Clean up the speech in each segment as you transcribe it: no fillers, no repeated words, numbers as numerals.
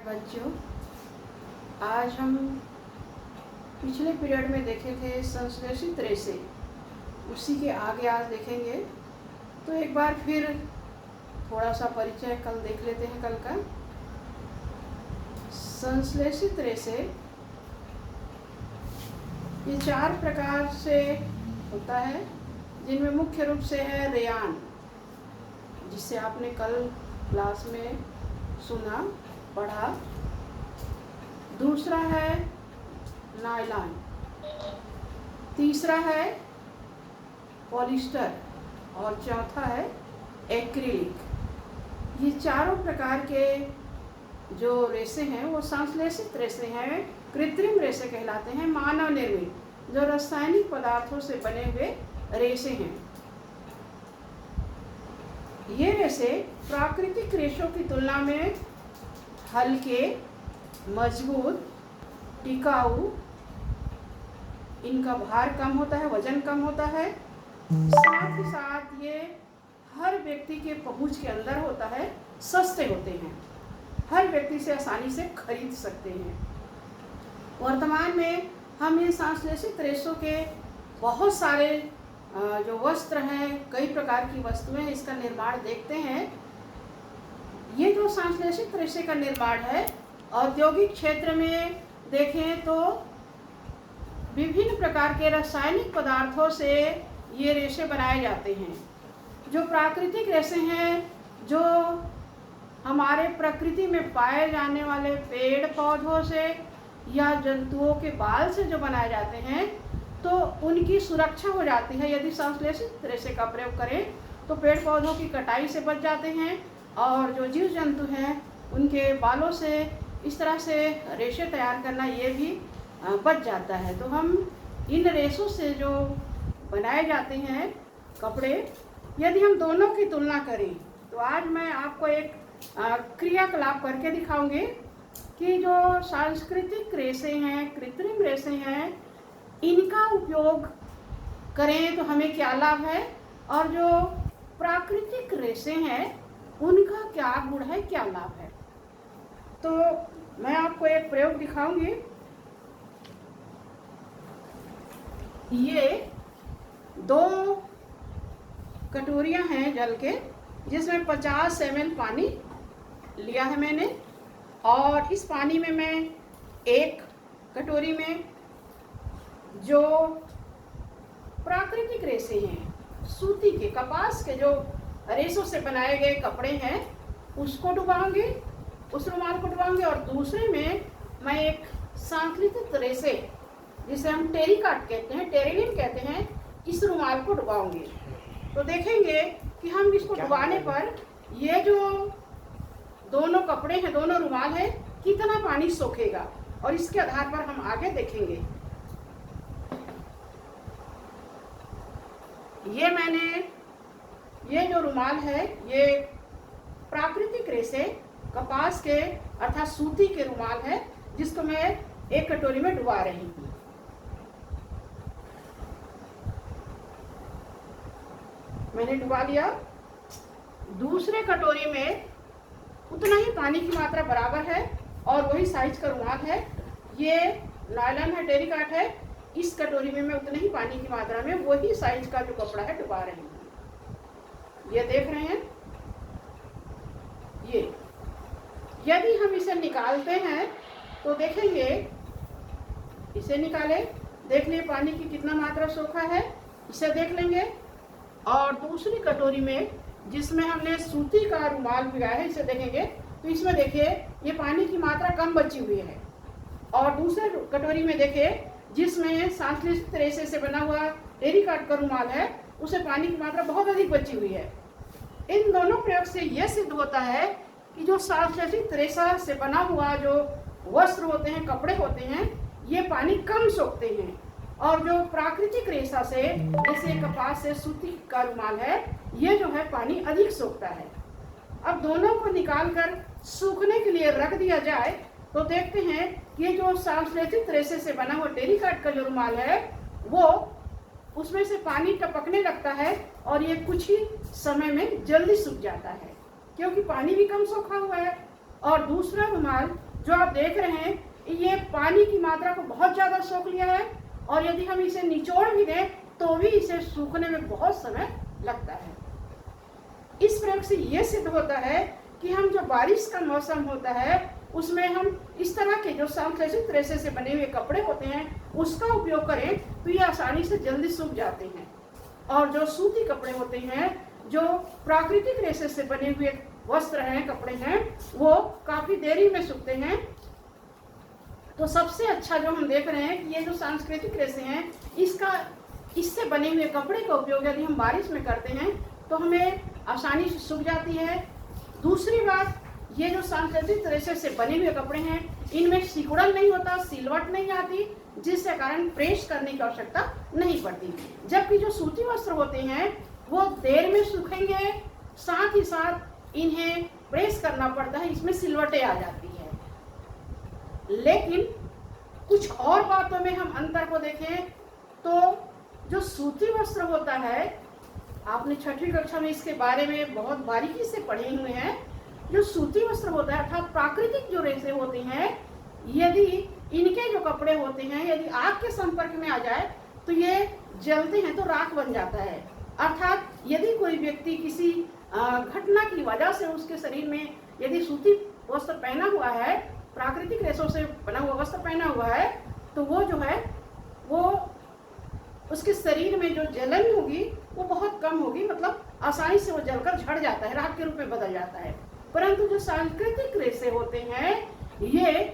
बच्चों, आज हम पिछले पीरियड में देखे थे संश्लेषित रेशे, उसी के आगे आज देखेंगे। तो एक बार फिर थोड़ा सा परिचय कल देख लेते हैं। कल का संश्लेषित रेशे ये 4 प्रकार से होता है, जिनमें मुख्य रूप से है रेयान, जिसे आपने कल क्लास में सुना पढ़ा। दूसरा है नायलॉन, तीसरा है पॉलिस्टर और चौथा है एक्रिलिक। ये चारों प्रकार के जो रेशे हैं वो संश्लेषित रेशे हैं, कृत्रिम रेशे कहलाते हैं, मानव निर्मित, जो रासायनिक पदार्थों से बने हुए रेशे हैं। ये रेशे प्राकृतिक रेशों की तुलना में हल्के, मजबूत, टिकाऊ, इनका भार कम होता है, वजन कम होता है। साथ ही साथ ये हर व्यक्ति के पहुंच के अंदर होता है, सस्ते होते हैं, हर व्यक्ति से आसानी से खरीद सकते हैं। वर्तमान में हम इन संश्लेषित रेशों के बहुत सारे जो वस्त्र हैं, कई प्रकार की वस्तुएं, इसका निर्माण देखते हैं। ये जो संश्लेषित रेशे का निर्माण है, औद्योगिक क्षेत्र में देखें तो विभिन्न प्रकार के रासायनिक पदार्थों से ये रेशे बनाए जाते हैं। जो प्राकृतिक रेशे हैं, जो हमारे प्रकृति में पाए जाने वाले पेड़ पौधों से या जंतुओं के बाल से जो बनाए जाते हैं, तो उनकी सुरक्षा हो जाती है। यदि संश्लेषित रेशे का प्रयोग करें तो पेड़ पौधों की कटाई से बच जाते हैं, और जो जीव जंतु हैं उनके बालों से इस तरह से रेशे तैयार करना ये भी बच जाता है। तो हम इन रेशों से जो बनाए जाते हैं कपड़े, यदि हम दोनों की तुलना करें तो आज मैं आपको एक क्रियाकलाप करके दिखाऊंगी कि जो सांस्कृतिक रेशे हैं, कृत्रिम रेशे हैं, इनका उपयोग करें तो हमें क्या लाभ है, और जो प्राकृतिक रेशे हैं उनका क्या गुण है, क्या लाभ है। तो मैं आपको एक प्रयोग दिखाऊंगी। ये 2 कटोरियां हैं जल के, जिसमें 50 ml पानी लिया है मैंने, और इस पानी में मैं एक कटोरी में जो प्राकृतिक रेशे हैं, सूती के, कपास के जो रेशों से बनाए गए कपड़े हैं, उसको डुबाऊंगी, उस रुमाल को डुबाऊंगी, और दूसरे में मैं एक संश्लेषित रेशे, जिसे हम टेरिकॉट कहते हैं, टेरिलिन कहते हैं, इस रुमाल को डुबाऊंगी। तो देखेंगे कि हम इसको डुबाने पर ये जो दोनों कपड़े हैं, दोनों रुमाल है, कितना पानी सोखेगा, और इसके आधार पर हम आगे देखेंगे। ये जो रुमाल है, ये प्राकृतिक रेशे कपास के अर्थात सूती के रुमाल है, जिसको मैं एक कटोरी में डुबा रही हूँ। मैंने डुबा लिया। दूसरे कटोरी में उतना ही पानी की मात्रा बराबर है, और वही साइज का रुमाल है। ये नायलॉन है, टेरिकॉट है। इस कटोरी में मैं उतने ही पानी की मात्रा में वही साइज का जो कपड़ा है डुबा रही हूँ। ये देख रहे हैं। ये यदि हम इसे निकालते हैं तो देखेंगे, इसे निकाले, देख लिए पानी की कितना मात्रा सोखा है, इसे देख लेंगे। और दूसरी कटोरी में जिसमें हमने सूती का रुमाल भिगाया है, इसे देखेंगे तो इसमें देखिए ये पानी की मात्रा कम बची हुई है। और दूसरे कटोरी में देखिए जिसमें संश्लेषित रेशे से बना हुआ टेरिकॉट का रुमाल है, उसे पानी की मात्रा बहुत अधिक बची हुई है। इन दोनों प्रयोग से यह सिद्ध होता है कि जो संश्लेषित रेशा से बना हुआ जो वस्त्र होते हैं, कपड़े होते हैं, ये पानी कम सोखते हैं, और जो प्राकृतिक रेशा से, जैसे कपास से सूती का रुमाल है, ये जो है पानी अधिक सोखता है। अब दोनों को निकालकर सूखने के लिए रख दिया जाए तो देखते हैं कि जो संश्लेषित रेशे से बना हुआ टेरिकॉट का जो रुमाल है, वो उसमें से पानी टपकने लगता है, और ये कुछ ही समय में जल्दी सूख जाता है, क्योंकि पानी भी कम सोखा हुआ है। और दूसरा रुमाल जो आप देख रहे हैं ये पानी की मात्रा को बहुत ज़्यादा सोख लिया है, और यदि हम इसे निचोड़ भी दें तो भी इसे सूखने में बहुत समय लगता है। इस प्रयोग से ये सिद्ध होता है कि हम जो बारिश का मौसम होता है उसमें हम इस तरह के जो संश्लेषित रेशे से बने हुए कपड़े होते हैं उसका उपयोग करें तो ये आसानी से जल्दी सूख जाते हैं, और जो सूती कपड़े होते हैं, जो प्राकृतिक रेशे से बने हुए वस्त्र हैं, कपड़े हैं, वो काफ़ी देरी में सूखते हैं। तो सबसे अच्छा जो हम देख रहे हैं कि ये जो सांस्कृतिक रेशे हैं इससे बने हुए कपड़े का उपयोग यदि हम बारिश में करते हैं तो हमें आसानी से सूख जाती है। दूसरी बात, ये जो सांस्कृतिक रेशे से बने हुए कपड़े हैं इनमें सिकुड़न नहीं होता, सिलवट नहीं आती, जिसके कारण प्रेस करने की आवश्यकता नहीं पड़ती। जबकि जो सूती वस्त्र होते हैं वो देर में सूखेंगे, साथ ही साथ इन्हें प्रेस करना पड़ता है, इसमें सिलवटें आ जाती है। लेकिन कुछ और बातों में हम अंतर को देखें तो जो सूती वस्त्र होता है, आपने 6वीं कक्षा में इसके बारे में बहुत बारीकी से पढ़े हुए हैं। जो सूती वस्त्र होता है अर्थात प्राकृतिक जो रेशे होते हैं, यदि इनके जो कपड़े होते हैं यदि आग के संपर्क में आ जाए तो ये जलते हैं तो राख बन जाता है। अर्थात यदि कोई व्यक्ति किसी घटना की वजह से उसके शरीर में यदि सूती वस्त्र पहना हुआ है, प्राकृतिक रेशों से बना हुआ वस्त्र पहना हुआ है, तो वो जो है वो उसके शरीर में जो जलन होगी वो बहुत कम होगी, मतलब आसानी से वो जलकर झड़ जाता है, राख के रूप में बदल जाता है। परंतु जो सांस्कृतिक रेशे होते हैं ये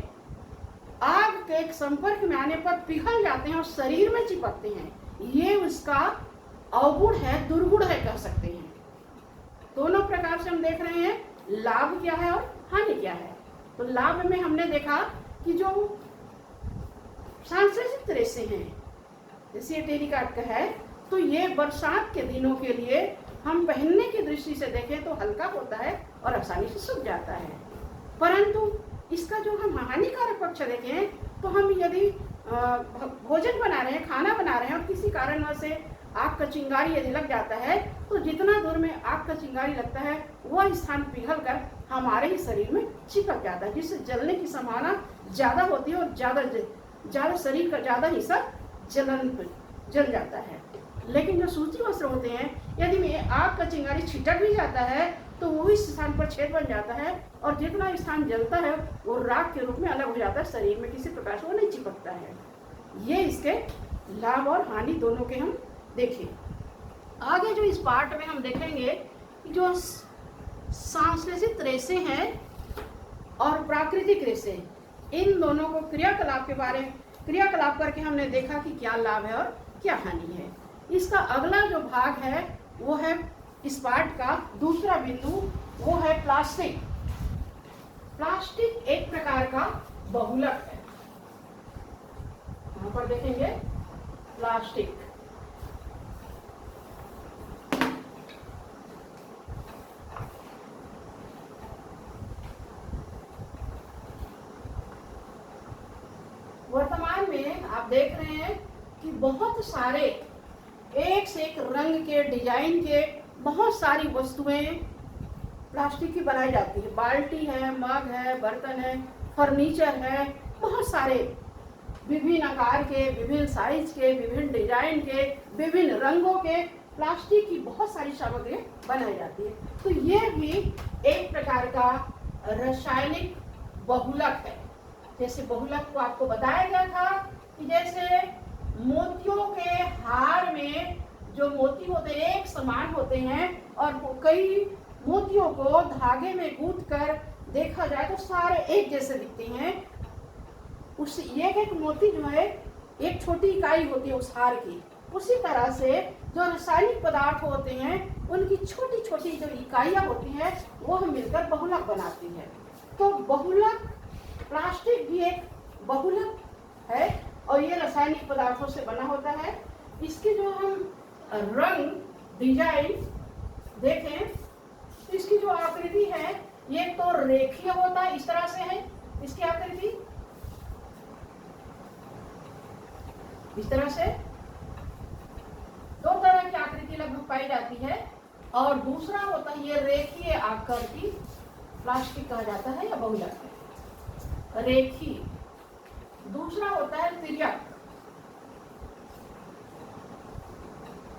आग के संपर्क में आने पर पिघल जाते हैं और शरीर में चिपकते हैं। ये उसका अवगुण है, दुर्गुण है कह सकते हैं। दोनों प्रकार से हम देख रहे हैं लाभ क्या है और हानि क्या है। तो लाभ में हमने देखा कि जो सांस्कृतिक रेशे हैं जैसे टेरिकॉट का है, तो ये बरसात के दिनों के लिए हम पहनने की दृष्टि से देखें तो हल्का होता है और आसानी से सूख जाता है। परंतु इसका जो हम हानिकारक पक्ष देखें तो हम यदि भोजन बना रहे हैं, खाना बना रहे हैं और किसी कारणवश से आग का चिंगारी यदि लग जाता है तो जितना दूर में आग का चिंगारी लगता है वह स्थान पिघल कर हमारे ही शरीर में चिपक जाता है, जिससे जलने की संभावना ज़्यादा होती है और ज़्यादा शरीर का ज़्यादा हिस्सा जल जाता है। लेकिन जो सूती वस्त्र होते हैं यदि में आग का चिंगारी छिटक भी जाता है तो वो इस स्थान पर छेद बन जाता है और जितना स्थान जलता है वो राख के रूप में अलग हो जाता है, शरीर में किसी प्रकार से वो नहीं चिपकता है। ये इसके लाभ और हानि दोनों के हम देखें। आगे जो इस पार्ट में हम देखेंगे जो सांश्लेषित रेशे हैं और प्राकृतिक रेशे, इन दोनों को क्रियाकलाप करके हमने देखा कि क्या लाभ है और क्या हानि है। इसका अगला जो भाग है वो है इस पार्ट का दूसरा बिंदु, वो है प्लास्टिक। प्लास्टिक एक प्रकार का बहुलक है। यहाँ पर देखेंगे प्लास्टिक। वर्तमान में आप देख रहे हैं कि बहुत सारे एक से एक रंग के, डिजाइन के बहुत सारी वस्तुएं प्लास्टिक की बनाई जाती है। बाल्टी है, मग है, बर्तन है, फर्नीचर है, बहुत सारे विभिन्न आकार के, विभिन्न साइज के, विभिन्न डिजाइन के, विभिन्न रंगों के प्लास्टिक की बहुत सारी सामग्री बनाई जाती है। तो ये भी एक प्रकार का रासायनिक बहुलक है। जैसे बहुलक को आपको बताया गया था कि जैसे मोतियों के हार में जो मोती होते हैं एक समान होते हैं और कई मोतियों को धागे में गूंथ कर देखा जाए तो सारे एक जैसे दिखते हैं। उस एक मोती जो है एक छोटी इकाई होती है उस हार की। उसी तरह से जो रासायनिक पदार्थ होते हैं उनकी छोटी छोटी जो इकाइयाँ होती हैं वह मिलकर बहुलक बनाती है। तो बहुलक, प्लास्टिक भी एक बहुलक है और ये रासायनिक पदार्थों से बना होता है। इसके जो हम रंग, डिजाइन देखें तो इसकी जो आकृति है ये तो रेखीय होता है, इस तरह से है इसकी आकृति, इस तरह से दो तरह की आकृति लगभग पाई जाती है। और दूसरा होता है ये रेखीय आकार की प्लास्टिक कहा जाता है या बहुलक है। रेखी। दूसरा होता है तिर्यक।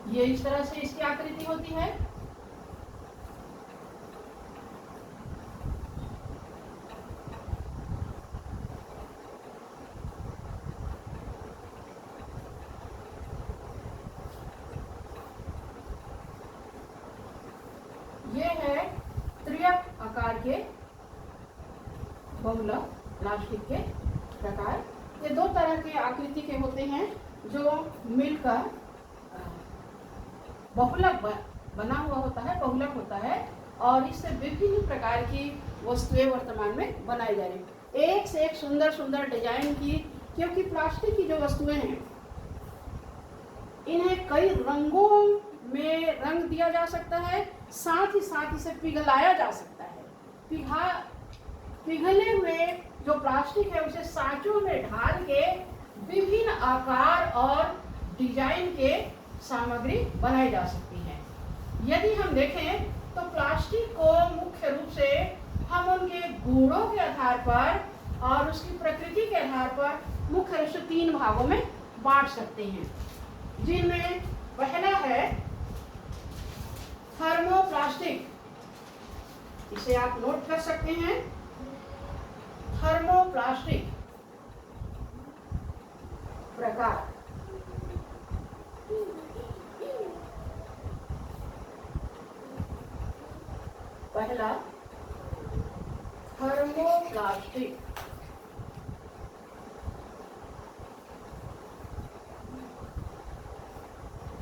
ये इस तरह से इसकी आकृति होती है। ये है त्रियक आकार के बहुलक प्लास्टिक के प्रकार। ये दो तरह के आकृति के होते हैं जो मिलकर बहुलक बना हुआ होता है, बहुलक होता है, और इससे विभिन्न प्रकार की वस्तुएं वर्तमान में बनाई जा रही। एक से एक सुंदर सुंदर डिजाइन की, क्योंकि प्लास्टिक की जो वस्तुएं हैं इन्हें कई रंगों में रंग दिया जा सकता है, साथ ही साथ इसे पिघलाया जा सकता है। पिघले हुए जो प्लास्टिक है उसे सांचों में ढाल के विभिन्न आकार और डिजाइन के सामग्री बनाई जा सकती है। यदि हम देखें तो प्लास्टिक को मुख्य रूप से हम उनके गुणों के आधार पर और उसकी प्रकृति के आधार पर मुख्य रूप से 3 भागों में बांट सकते हैं, जिनमें पहला है थर्मोप्लास्टिक। इसे आप नोट कर सकते हैं, थर्मोप्लास्टिक प्रकार। पहला थर्मोप्लास्टिक।